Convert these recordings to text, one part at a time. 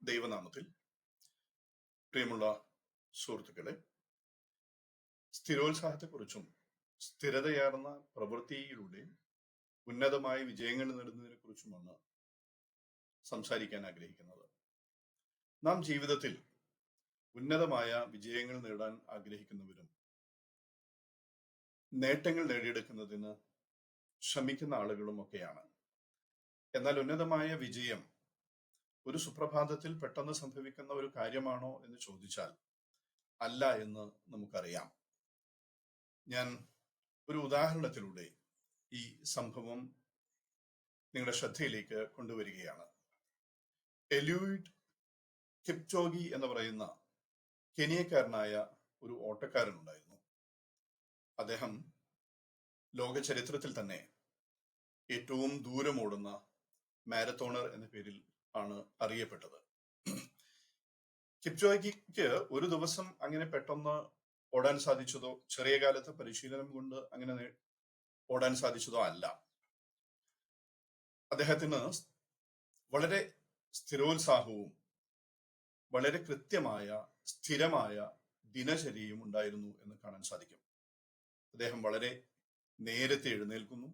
ദൈവനാമത്തിൽ പ്രിയമുള്ള സുഹൃത്തുക്കളെ, സ്ഥിരോത്സാഹത്തെക്കുറിച്ചും സ്ഥിരതയാർന്ന പ്രവൃത്തിയിലൂടെ ഉന്നതമായ വിജയങ്ങൾ നേടുന്നതിനെ കുറിച്ചുമാണ് സംസാരിക്കാൻ ആഗ്രഹിക്കുന്നത്. നാം ജീവിതത്തിൽ ഉന്നതമായ വിജയങ്ങൾ നേടാൻ ആഗ്രഹിക്കുന്നവരും നേട്ടങ്ങൾ നേടിയെടുക്കുന്നതിന് ശ്രമിക്കുന്ന ആളുകളും ഒക്കെയാണ്. എന്നാൽ ഉന്നതമായ വിജയം ഒരു സുപ്രഭാതത്തിൽ പെട്ടെന്ന് സംഭവിക്കുന്ന ഒരു കാര്യമാണോ എന്ന് ചോദിച്ചാൽ അല്ല എന്ന് നമുക്കറിയാം. ഞാൻ ഒരു ഉദാഹരണത്തിലൂടെ ഈ സംഭവം നിങ്ങളുടെ ശ്രദ്ധയിലേക്ക് കൊണ്ടുവരികയാണ്. എലിയൂഡ് കിപ്ചോഗി എന്ന് പറയുന്ന കെനിയക്കാരനായ ഒരു ഓട്ടക്കാരനുണ്ടായിരുന്നു. അദ്ദേഹം ലോക ചരിത്രത്തിൽ തന്നെ ഏറ്റവും ദൂരം ഓടുന്ന മാരത്തോണർ എന്ന പേരിൽ ആണ് അറിയപ്പെട്ടത്. കിപ്ചോഗിക്ക് ഒരു ദിവസം അങ്ങനെ പെട്ടെന്ന് ഓടാൻ സാധിച്ചതോ ചെറിയ കാലത്തെ പരിശീലനം കൊണ്ട് അങ്ങനെ ഓടാൻ സാധിച്ചതോ അല്ല. അദ്ദേഹത്തിന് വളരെ സ്ഥിരോത്സാഹവും വളരെ കൃത്യമായ സ്ഥിരമായ ദിനചര്യയും ഉണ്ടായിരുന്നു എന്ന് കാണാൻ സാധിക്കും. അദ്ദേഹം വളരെ നേരത്തെ എഴുന്നേൽക്കുന്നു,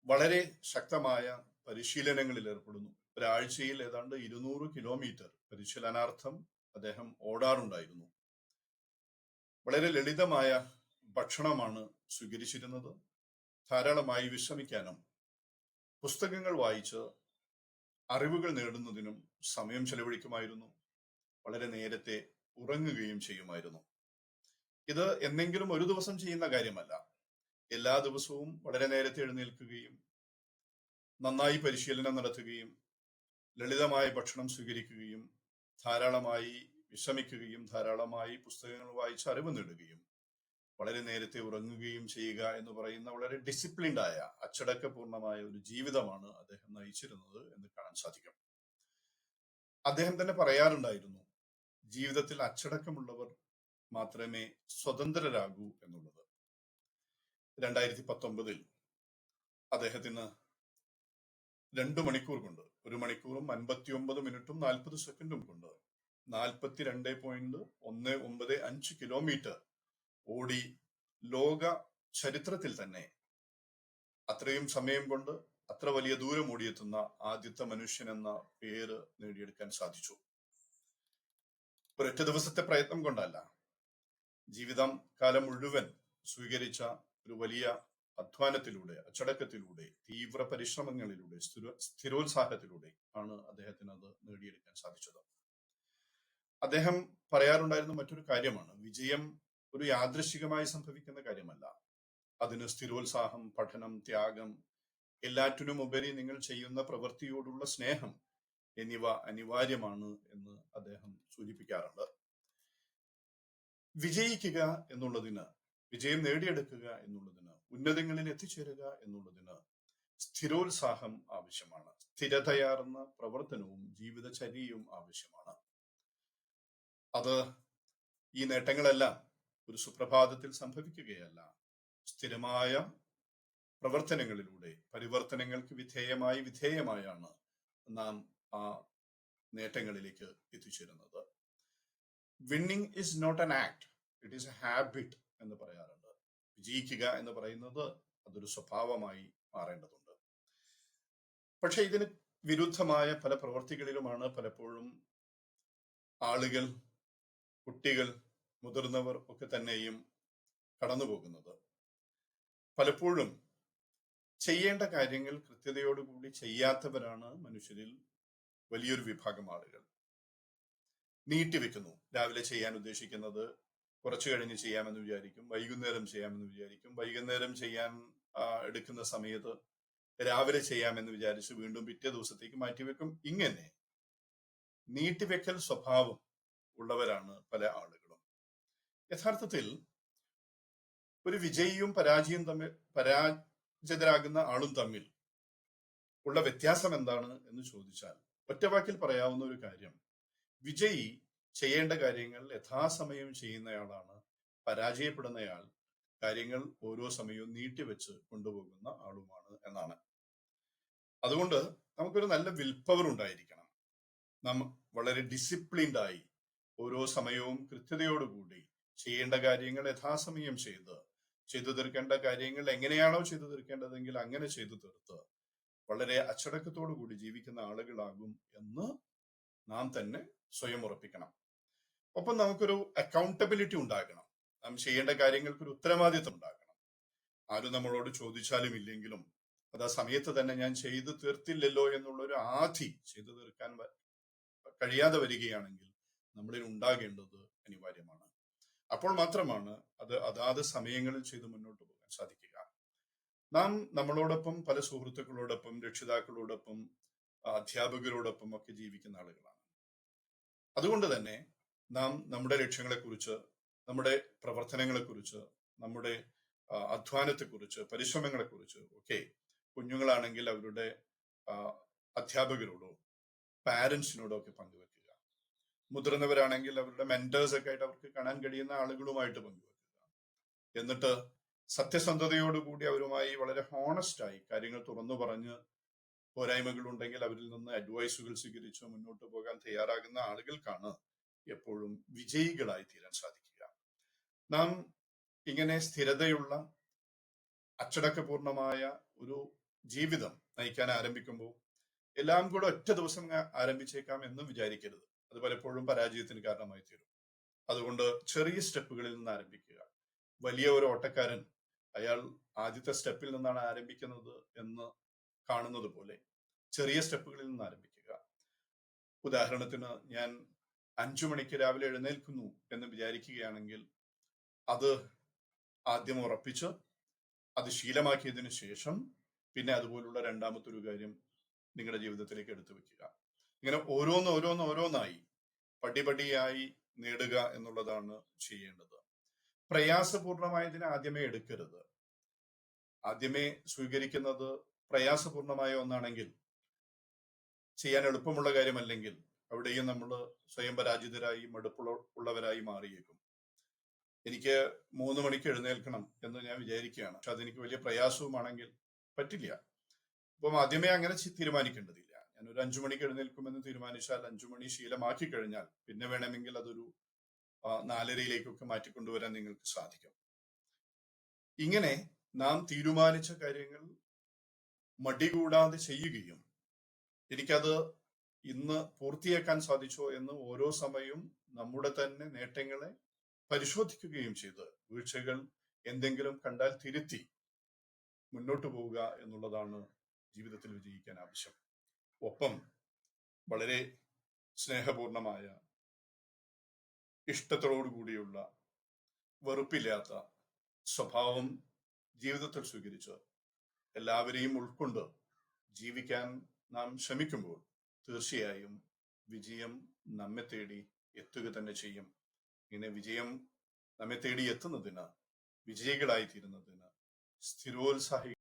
വളരെ ശക്തമായ പരിശീലനങ്ങളിൽ ഏർപ്പെടുന്നു. ഒരാഴ്ചയിൽ ഏതാണ്ട് 200 കിലോമീറ്റർ പരിശീലനാർത്ഥം അദ്ദേഹം ഓടാറുണ്ടായിരുന്നു. വളരെ ലളിതമായ ഭക്ഷണമാണ് സ്വീകരിച്ചിരുന്നത്. ധാരാളമായി വിശ്രമിക്കാനും പുസ്തകങ്ങൾ വായിച്ച് അറിവുകൾ നേടുന്നതിനും സമയം ചെലവഴിക്കുമായിരുന്നു. വളരെ നേരത്തെ ഉറങ്ങുകയും ചെയ്യുമായിരുന്നു. ഇത് എന്നെങ്കിലും ഒരു ദിവസം ചെയ്യുന്ന കാര്യമല്ല. എല്ലാ ദിവസവും വളരെ നേരത്തെ എഴുന്നേൽക്കുകയും നന്നായി പരിശീലനം നടത്തുകയും ലളിതമായ ഭക്ഷണം സ്വീകരിക്കുകയും ധാരാളമായി വിശ്രമിക്കുകയും ധാരാളമായി പുസ്തകങ്ങൾ വായിച്ച് അറിവ് നേടുകയും വളരെ നേരത്തെ ഉറങ്ങുകയും ചെയ്യുക എന്ന് പറയുന്ന വളരെ ഡിസിപ്ലിൻഡ് ആയ അച്ചടക്കപൂർണമായ ഒരു ജീവിതമാണ് അദ്ദേഹം നയിച്ചിരുന്നത് എന്ന് കാണാൻ സാധിക്കും. അദ്ദേഹം തന്നെ പറയാറുണ്ടായിരുന്നു, ജീവിതത്തിൽ അച്ചടക്കമുള്ളവർ മാത്രമേ സ്വതന്ത്രരാകൂ എന്നുള്ളത്. 2019 അദ്ദേഹത്തിന് 2 മണിക്കൂർ കൊണ്ട് 1 മണിക്കൂറും 59 മിനിറ്റും 40 സെക്കൻഡും കൊണ്ട് 42.195 കിലോമീറ്റർ ഓടി ലോക ചരിത്രത്തിൽ തന്നെ അത്രയും സമയം കൊണ്ട് അത്ര വലിയ ദൂരം ഓടിയെത്തുന്ന ആദ്യത്തെ മനുഷ്യൻ എന്ന പേര് നേടിയെടുക്കാൻ സാധിച്ചു. ഒരൊറ്റ ദിവസത്തെ പ്രയത്നം കൊണ്ടല്ല, ജീവിതം കാലം മുഴുവൻ സ്വീകരിച്ച ഒരു വലിയ അധ്വാനത്തിലൂടെ, അച്ചടക്കത്തിലൂടെ, തീവ്ര പരിശ്രമങ്ങളിലൂടെ, സ്ഥിരോത്സാഹത്തിലൂടെ ആണ് അദ്ദേഹത്തിന് അത് നേടിയെടുക്കാൻ സാധിച്ചത്. അദ്ദേഹം പറയാറുണ്ടായിരുന്ന മറ്റൊരു കാര്യമാണ്, വിജയം ഒരു യാദൃശ്ചികമായി സംഭവിക്കുന്ന കാര്യമല്ല. അതിന് സ്ഥിരോത്സാഹം, പഠനം, ത്യാഗം, എല്ലാറ്റിനും ഉപരി നിങ്ങൾ ചെയ്യുന്ന പ്രവൃത്തിയോടുള്ള സ്നേഹം എന്നിവ അനിവാര്യമാണ് എന്ന് അദ്ദേഹം സൂചിപ്പിക്കാറുണ്ട്. വിജയിക്കുക എന്നുള്ളതിന്, വിജയം നേടിയെടുക്കുക എന്നുള്ളതിന്, ഉന്നതങ്ങളിൽ എത്തിച്ചേരുക എന്നുള്ളതിന് സ്ഥിരോത്സാഹം ആവശ്യമാണ്. സ്ഥിരതയാർന്ന പ്രവർത്തനവും ജീവിതചര്യയും ആവശ്യമാണ്. അത് ഈ നേട്ടങ്ങളെല്ലാം ഒരു സുപ്രഭാതത്തിൽ സംഭവിക്കുകയല്ല. സ്ഥിരമായ പ്രവർത്തനങ്ങളിലൂടെ, പരിവർത്തനങ്ങൾക്ക് വിധേയമായാണ് നാം ആ നേട്ടങ്ങളിലേക്ക് എത്തിച്ചേരുന്നത്. Winning is not an act, it is a habit എന്ന് പറയാറുണ്ട്. വിജയിക്കുക എന്ന് പറയുന്നത് അതൊരു സ്വഭാവമായി മാറേണ്ടതുണ്ട്. പക്ഷെ ഇതിന് വിരുദ്ധമായ പല പ്രവൃത്തികളിലുമാണ് പലപ്പോഴും ആളുകൾ, കുട്ടികൾ, മുതിർന്നവർ ഒക്കെ തന്നെയും കടന്നു പോകുന്നത്. പലപ്പോഴും ചെയ്യേണ്ട കാര്യങ്ങൾ കൃത്യതയോടുകൂടി ചെയ്യാത്തവരാണ് മനുഷ്യരിൽ വലിയൊരു വിഭാഗം ആളുകൾ. നീട്ടിവെക്കുന്നു. രാവിലെ ചെയ്യാൻ ഉദ്ദേശിക്കുന്നത് കുറച്ചു കഴിഞ്ഞ് ചെയ്യാമെന്ന് വിചാരിക്കും, വൈകുന്നേരം ചെയ്യാമെന്ന് വിചാരിക്കും, വൈകുന്നേരം ചെയ്യാൻ എടുക്കുന്ന സമയത്ത് രാവിലെ ചെയ്യാമെന്ന് വിചാരിച്ച് വീണ്ടും പിറ്റേ ദിവസത്തേക്ക് മാറ്റിവെക്കും. ഇങ്ങനെ നീട്ടിവെക്കൽ സ്വഭാവം ഉള്ളവരാണ് പല ആളുകളും. യഥാർത്ഥത്തിൽ ഒരു വിജയിയും പരാജിതരാകുന്ന ആളും തമ്മിൽ ഉള്ള വ്യത്യാസം എന്താണ് എന്ന് ചോദിച്ചാൽ ഒറ്റവാക്കിൽ പറയാവുന്ന ഒരു കാര്യം, വിജയി ചെയ്യേണ്ട കാര്യങ്ങൾ യഥാസമയം ചെയ്യുന്നയാളാണ്. പരാജയപ്പെടുന്നയാൾ കാര്യങ്ങൾ ഓരോ സമയവും നീട്ടിവെച്ച് കൊണ്ടുപോകുന്ന ആളുമാണ് എന്നാണ്. അതുകൊണ്ട് നമുക്കൊരു നല്ല വിൽ പവർ ഉണ്ടായിരിക്കണം. നാം വളരെ ഡിസിപ്ലിൻഡ് ആയി ഓരോ സമയവും കൃത്യതയോടുകൂടി ചെയ്യേണ്ട കാര്യങ്ങൾ യഥാസമയം ചെയ്തു തീർക്കേണ്ട കാര്യങ്ങൾ എങ്ങനെയാണോ ചെയ്തു തീർക്കേണ്ടതെങ്കിൽ അങ്ങനെ ചെയ്തു തീർത്ത് വളരെ അച്ചടക്കത്തോടു കൂടി ജീവിക്കുന്ന ആളുകളാകും എന്ന് നാം തന്നെ സ്വയം ഉറപ്പിക്കണം. ഒപ്പം നമുക്കൊരു അക്കൗണ്ടബിലിറ്റി ഉണ്ടാകണം. നാം ചെയ്യേണ്ട കാര്യങ്ങൾക്ക് ഒരു ഉത്തരവാദിത്വം ഉണ്ടാകണം. ആരും നമ്മളോട് ചോദിച്ചാലും ഇല്ലെങ്കിലും അത് ആ സമയത്ത് തന്നെ ഞാൻ ചെയ്തു തീർത്തില്ലല്ലോ എന്നുള്ള ഒരു ആധി ചെയ്തു തീർക്കാൻ കഴിയാതെ വരികയാണെങ്കിൽ നമ്മളിൽ ഉണ്ടാകേണ്ടത് അനിവാര്യമാണ്. അപ്പോൾ മാത്രമാണ് അത് അതാത് സമയങ്ങളിൽ ചെയ്ത് മുന്നോട്ട് പോകാൻ സാധിക്കുക. നാം നമ്മളോടൊപ്പം പല സുഹൃത്തുക്കളോടൊപ്പം, രക്ഷിതാക്കളോടൊപ്പം, അധ്യാപകരോടൊപ്പം ഒക്കെ ജീവിക്കുന്ന ആളുകളാണ്. അതുകൊണ്ട് തന്നെ നാം നമ്മുടെ ലക്ഷ്യങ്ങളെക്കുറിച്ച്, നമ്മുടെ പ്രവർത്തനങ്ങളെക്കുറിച്ച്, നമ്മുടെ അധ്വാനത്തെക്കുറിച്ച്, പരിശ്രമങ്ങളെക്കുറിച്ച് ഒക്കെ കുഞ്ഞുങ്ങളാണെങ്കിൽ അവരുടെ അധ്യാപകരോടോ പാരന്റ്സിനോടോ ഒക്കെ പങ്കുവെക്കുക. മുതിർന്നവരാണെങ്കിൽ അവരുടെ മെന്റേഴ്സ് ഒക്കെ ആയിട്ട് അവർക്ക് കാണാൻ കഴിയുന്ന ആളുകളുമായിട്ട് പങ്കുവെക്കുക. എന്നിട്ട് സത്യസന്ധതയോടുകൂടി അവരുമായി വളരെ ഹോണസ്റ്റായി കാര്യങ്ങൾ തുറന്നു പറഞ്ഞ് പോരായ്മകൾ ഉണ്ടെങ്കിൽ അവരിൽ നിന്ന് അഡ്വൈസുകൾ സ്വീകരിച്ച് മുന്നോട്ട് പോകാൻ തയ്യാറാകുന്ന ആളുകൾക്കാണ് എപ്പോഴും വിജയികളായി തീരാൻ സാധിക്കുക. നാം ഇങ്ങനെ സ്ഥിരതയുള്ള അച്ചടക്കപൂർണമായ ഒരു ജീവിതം നയിക്കാൻ ആരംഭിക്കുമ്പോൾ എല്ലാം കൂടെ ഒറ്റ ദിവസം ആരംഭിച്ചേക്കാം എന്നും വിചാരിക്കരുത്. അത് പലപ്പോഴും പരാജയത്തിന് കാരണമായി തീരും. അതുകൊണ്ട് ചെറിയ സ്റ്റെപ്പുകളിൽ നിന്ന് ആരംഭിക്കുക. വലിയ ഒരു ഓട്ടക്കാരൻ അയാൾ ആദ്യത്തെ സ്റ്റെപ്പിൽ നിന്നാണ് ആരംഭിക്കുന്നത് എന്ന് കാണുന്നത് പോലെ ചെറിയ സ്റ്റെപ്പുകളിൽ നിന്ന് ആരംഭിക്കുക. ഉദാഹരണത്തിന് ഞാൻ 5 മണിക്ക് രാവിലെ എഴുന്നേൽക്കുന്നു എന്ന് വിചാരിക്കുകയാണെങ്കിൽ അത് ആദ്യം ഉറപ്പിച്ച് അത് ശീലമാക്കിയതിനു ശേഷം പിന്നെ അതുപോലുള്ള രണ്ടാമത്തെ ഒരു കാര്യം നിങ്ങളുടെ ജീവിതത്തിലേക്ക് എടുത്തു വെക്കുക. ഇങ്ങനെ ഓരോന്നായി പടിപടിയായി നേടുക എന്നുള്ളതാണ് ചെയ്യേണ്ടത്. പ്രയാസപൂർണമായതിനെ ആദ്യമേ എടുക്കരുത്. ആദ്യമേ സ്വീകരിക്കുന്നത് പ്രയാസപൂർണമായ ഒന്നാണെങ്കിൽ, ചെയ്യാൻ എളുപ്പമുള്ള കാര്യമല്ലെങ്കിൽ അവിടെയും നമ്മൾ സ്വയം പരാജിതരായി മടുപ്പുള്ളവരായി മാറിയേക്കും. എനിക്ക് 3 മണിക്ക് എഴുന്നേൽക്കണം എന്ന് ഞാൻ വിചാരിക്കുകയാണ്, പക്ഷെ അതെനിക്ക് വലിയ പ്രയാസവുമാണെങ്കിൽ പറ്റില്ല. അപ്പം ആദ്യമേ അങ്ങനെ തീരുമാനിക്കേണ്ടതില്ല. ഞാൻ ഒരു 5 മണിക്ക് എഴുന്നേൽക്കുമെന്ന് തീരുമാനിച്ചാൽ 5 മണി ശീലമാക്കി കഴിഞ്ഞാൽ പിന്നെ വേണമെങ്കിൽ അതൊരു 4:30 മാറ്റിക്കൊണ്ടുവരാൻ നിങ്ങൾക്ക് സാധിക്കും. ഇങ്ങനെ നാം തീരുമാനിച്ച കാര്യങ്ങൾ മടി കൂടാതെ ചെയ്യുകയും എനിക്കത് ഇന്ന് പൂർത്തിയാക്കാൻ സാധിച്ചോ എന്ന് ഓരോ സമയവും നമ്മുടെ തന്നെ നേട്ടങ്ങളെ പരിശോധിക്കുകയും ചെയ്ത് വീഴ്ചകൾ എന്തെങ്കിലും കണ്ടാൽ തിരുത്തി മുന്നോട്ട് പോവുക എന്നുള്ളതാണ് ജീവിതത്തിൽ വിജയിക്കാൻ ആവശ്യം. ഒപ്പം വളരെ സ്നേഹപൂർണമായ, ഇഷ്ടത്തോടുകൂടിയുള്ള, വെറുപ്പില്ലാത്ത സ്വഭാവം ജീവിതത്തിൽ സ്വീകരിച്ച് എല്ലാവരെയും ഉൾക്കൊണ്ട് ജീവിക്കാൻ നാം ശ്രമിക്കുമ്പോൾ തീർച്ചയായും വിജയം നമ്മെ തേടി എത്തുക തന്നെ ചെയ്യും. ഇങ്ങനെ വിജയം നമ്മെ തേടി എത്തുന്നതിന്, വിജയികളായി തീരുന്നതിന് സ്ഥിരോത്സാഹി